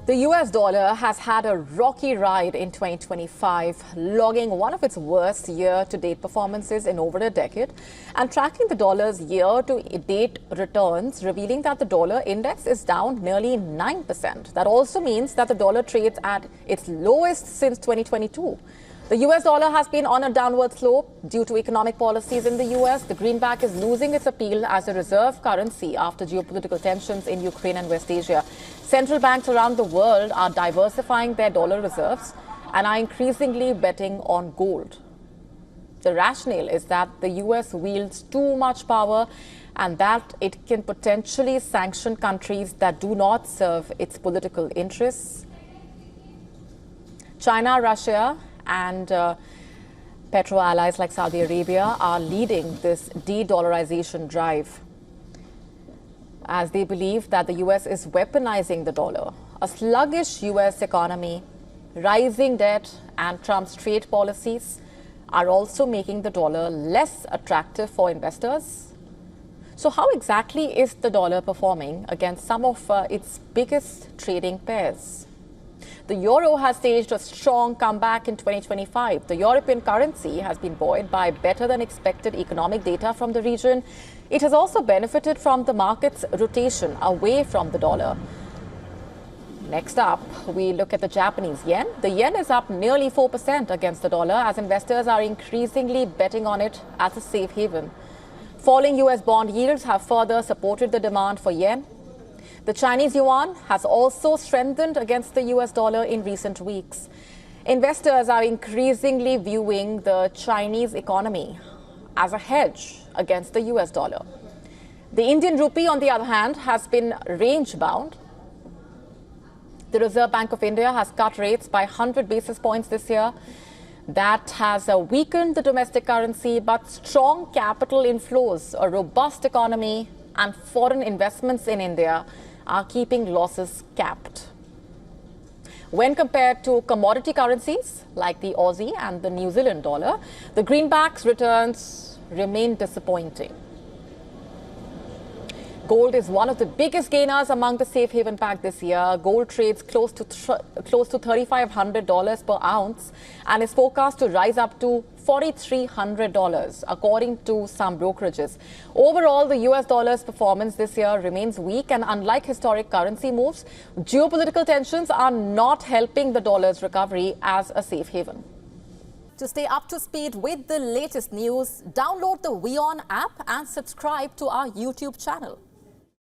The US dollar has had a rocky ride in 2025, logging one of its worst year-to-date performances in over a decade, and tracking the dollar's year-to-date returns, revealing that the dollar index is down nearly 9%. That also means that the dollar trades at its lowest since 2022. The US dollar has been on a downward slope due to economic policies in the US. The greenback is losing its appeal as a reserve currency after geopolitical tensions in Ukraine and West Asia. Central banks around the world are diversifying their dollar reserves and are increasingly betting on gold. The rationale is that the US wields too much power and that it can potentially sanction countries that do not serve its political interests. China, Russia, and petro allies like Saudi Arabia are leading this de-dollarization drive, as they believe that the US is weaponizing the dollar. A sluggish US economy, rising debt, and Trump's trade policies are also making the dollar less attractive for investors. So how exactly is the dollar performing against some of its biggest trading pairs? The euro has staged a strong comeback in 2025. The European currency has been buoyed by better than expected economic data from the region. It has also benefited from the market's rotation away from the dollar. Next up, we look at the Japanese yen. The yen is up nearly 4% against the dollar as investors are increasingly betting on it as a safe haven. Falling US bond yields have further supported the demand for yen. The Chinese yuan has also strengthened against the US dollar in recent weeks. Investors are increasingly viewing the Chinese economy as a hedge against the US dollar. The Indian rupee, on the other hand, has been range-bound. The Reserve Bank of India has cut rates by 100 basis points this year. That has weakened the domestic currency, but strong capital inflows, a robust economy, and foreign investments in India are keeping losses capped. When compared to commodity currencies like the Aussie and the New Zealand dollar, the greenback's returns remain disappointing. Gold is one of the biggest gainers among the safe haven pack this year. Gold trades close to $3,500 per ounce and is forecast to rise up to $4,300, according to some brokerages. Overall, the US dollar's performance this year remains weak, and unlike historic currency moves, geopolitical tensions are not helping the dollar's recovery as a safe haven. To stay up to speed with the latest news, download the WION app and subscribe to our YouTube channel.